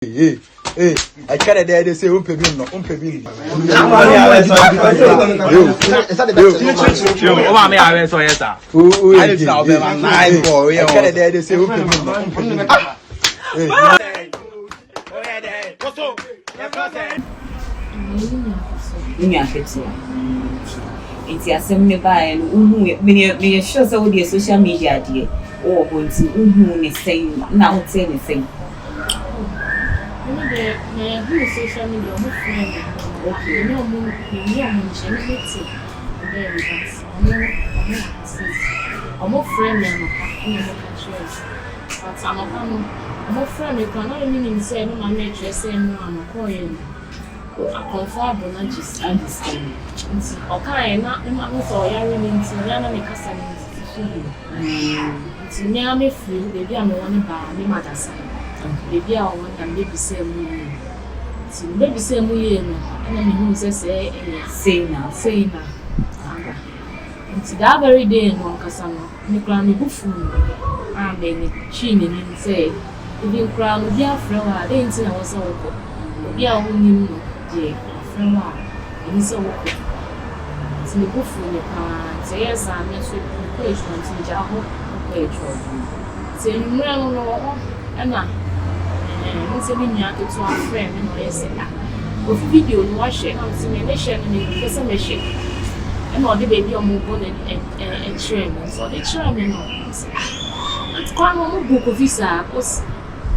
Hey, I carry there. They say, "Umpe bin no, umpe bin." Oh, me, I saw yes, sir. I just saw them. I carry there. They say, "Umpe bin no, umpe bin." It's a semi by and me sure so the social media dear or going to say now say anything. Who is social media? Okay, no, I'm more friendly and but I'm more friendly. Can I mean say no my nature say no I'm calling a confirm not just understand. Okay, not the man so you are into Yana make us it's near me free, baby I'm one by me mother son. Baby I want and baby say me. See baby say me and I mean say say now. It's that very day no kasano. Me kra me bufu. And then chin and say if you cry with your friend I didn't say I was so good. Baby I want him the friend and so good. It's me bufu me pa say yes I'm not so question to jaho question. Say no and say me nya to a friend and I say of video no watch it and see me share me person me share and all the baby on move on and train so they train me no it's quite a book of visa was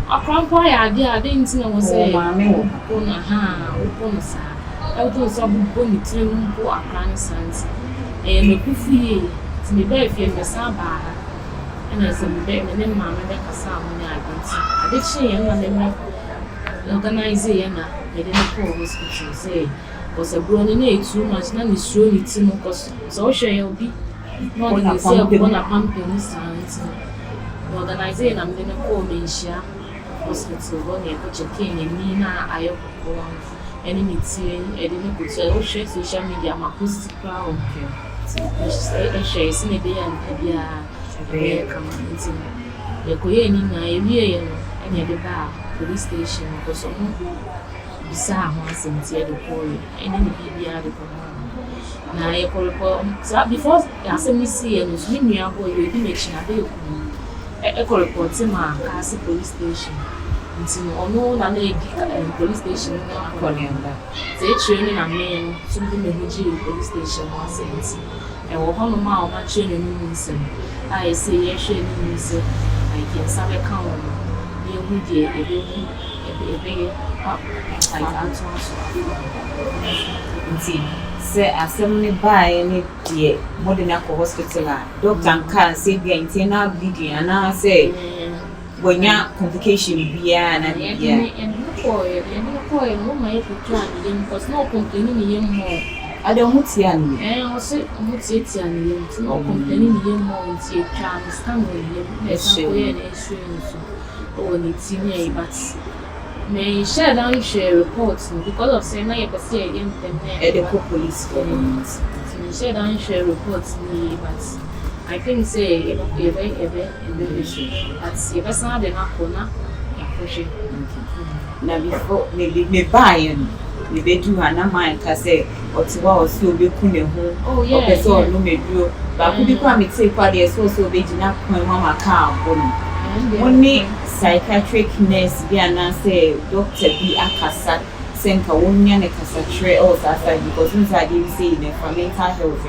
a crown boy idea I didn't know was say mammy open open sa I do some bony Trumu a crown sons and me Kofi to me baby and me samba and as a baby and then mamma make a sound when I did she and organizing I didn't call hospital say because a brony need too much now is surely too much so shall be not in the pumping signs organizing I'm gonna call me share hospital when you put your king and me now I go enemy team I didn't put your social media my post crowd okay shares in a day and come into the Korean area and the bar police station because of bizarre once and tear the boy and then the BBR the command. Now, I call before I see and it's been near boy, you didn't mention a day. I call report to my castle police station until no police station. They training a man, something in police station once and we're on a mile, my training. I say, yes, I can sub account. You did a big say assembly by any dear modern hospital. Doctor can say the internal bleeding and I say when your complication be and my because no complaining I don't want to and also no complaining more insurance or need but may share down share reports because of saying I say against them the police share down share reports but I think say but if person have the corner now before me buy we be do na man ka say otiwa o si obi ku ne ho o person no me duro ba ku bi kwa me take kwa dey so be gina kwan mama ka abon money psychiatric nurse be and say doctor be akasa senka wonya ne kasa tre all that because inside you say in mental health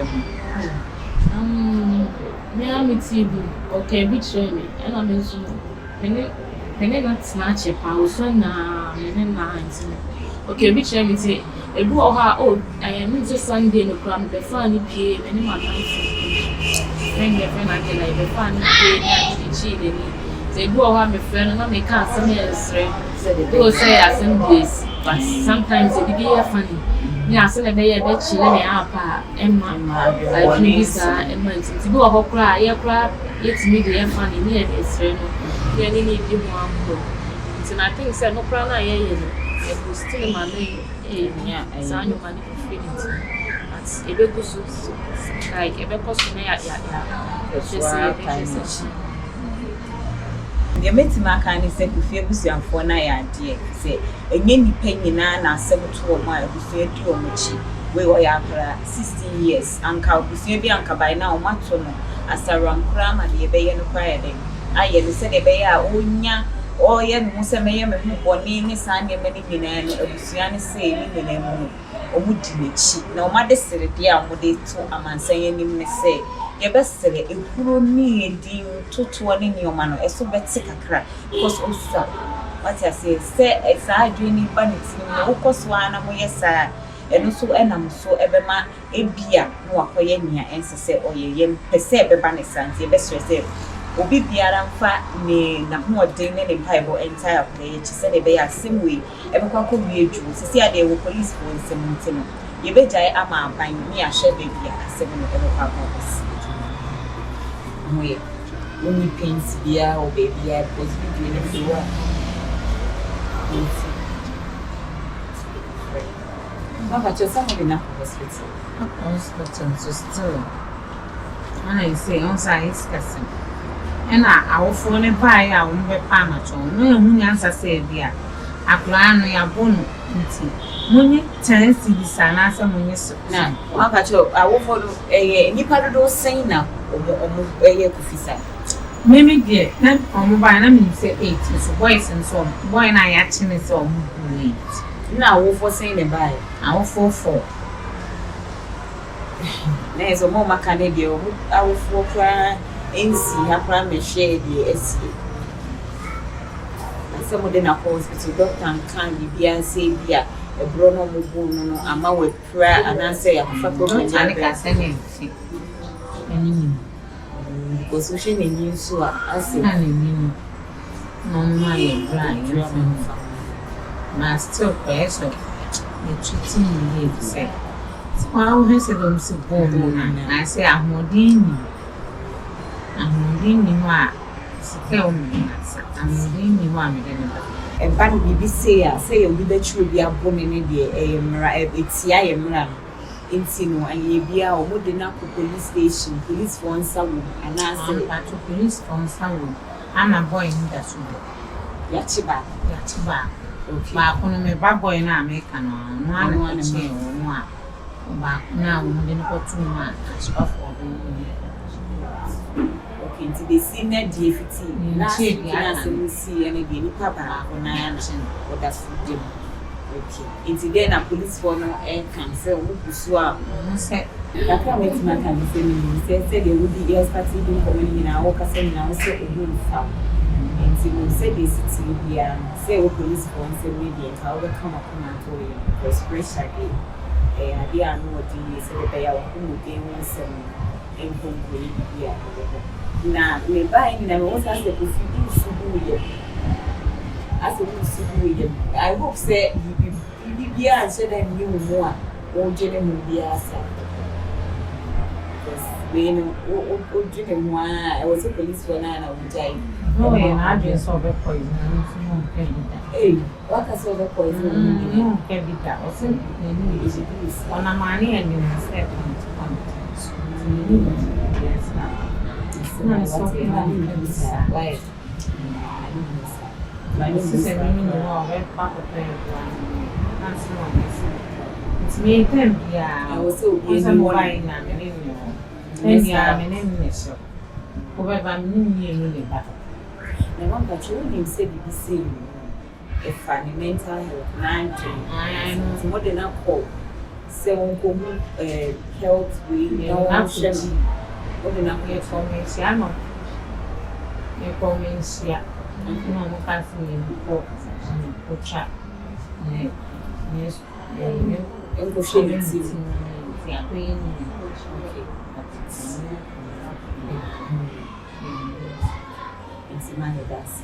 me am TV okay be training and I'm so many not snatch a pause na me na okay be training say e do oh I am just Sunday no plan be fan pay me my friend the friend I like be fan pay na di chi they do have my friend and I can't say they say assemblies but sometimes it be funny me I say be chilling up like visa and months to go ho cry ye cry it me dey funny me e friend no ye need be one so I think say no cry na ye e go still man nya so you man feeling but e be go so like e be cause na ya just say The metimaka ni se Kofi abusuafo na ya ade se enye nipa nyina na asem to o ma abusua di o mochi we wo ya akra 16 years anka abusua bi anka bai na o mato no asaram kra ma de beye no kwa ya de aye ne se de beye a onya o ye no se meye me hu boni ni san de mani nyina no abusua ne se ni nyina mu o mu di mechi na o ma de sere de a mo de to amansan yanim ne se ye besere ekuro ni edi toto ne nioma no eso beti kakra because osa what I say esa adwini baniti no ukoso ana mo yesa eno so enam so ebema ebia no akoye nia ensese oye yem pese ebeba ne santi ebesere se obi biara mfa ne na ho odin ne Bible entire play chi se de be ya simwe ebekwa ko wie dwu sisi ade wo police for nsemnti no ye bejai ama aban ni ahye bebia asem no ebekwa ko we only pains beer or baby I was doing it for Mama just some in a hospital. Hospital so still. I say on size cousin. And I will phone a buy our pamacho. No one answer said dear. A plan ya bone. Money 10 cities and answer when you sit. Now, I will follow a nipa do say now. Kofi Maybe dear, then on by name say 8 so boys and so boy and I actually saw wait. Now we for saying a buy. I will 4. There's a more Canadian. I will for cry and see her prime share the SC. Some of them are hospital doctor can't be and say beer. A brono mubuno, a man with prayer and answer a faculty and I send it. Because we should be so as I knew. No, my blind, my still pressure. The treating me, say. How has it been so poor? I say, I'm more dingy. I'm more dingy, tell me, I'm more dingy, one. And Ban BBC say you'll be the true be a woman in the it's Yamran. Intino and ye be our modern police station, police for some, and I say, to police from some. I'm a boy in that suit. Yachiba. Okay, but when me bad boy now make an one chair or one. But now we didn't go too much off of okay, to the senior DFT. Last week, I see any guinea papa or 9 or that's food. Okay, into then a police for no air cancel who swap. Said, I can't wait to my time. Said there would be years starting coming in our castle now, so a good foul. And to say this city, say what police for and say maybe and how they come up and told you because pressure day. And they are no D, so they are who game was in home here. Now, we buy in them also as the Kofi. As a good I hope say you be and said that you more or general be as we know I was a police for 9 of the day. No, I just saw the poison. Hey, what I saw the poison? No, can be that. On a money and you must have Yes, my sister very it's me I was so buying my name is over me. The one that you name said BBC if funny mental health 9 more than a call. So health we no more than a call for me. No, we can't see the chat. Yes, and go share it. It's my that's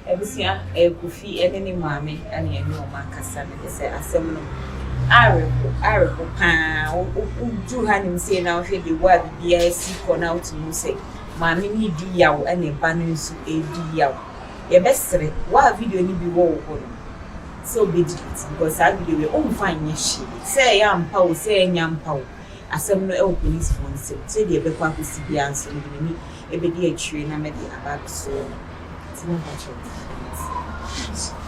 every year, Kofi, any mammy, and you know, my cousin, they say, a seminal. I do have him say now, if the word BIC for now to say. Mammy need the yaw and a banners a yaw. Your best say, what video need be war so be it because I video will find your shit. Say, I'm pow, say, young pow. As some no police phone say, the Bequaku see the answer with me, a bit train, I made the about so. no matter.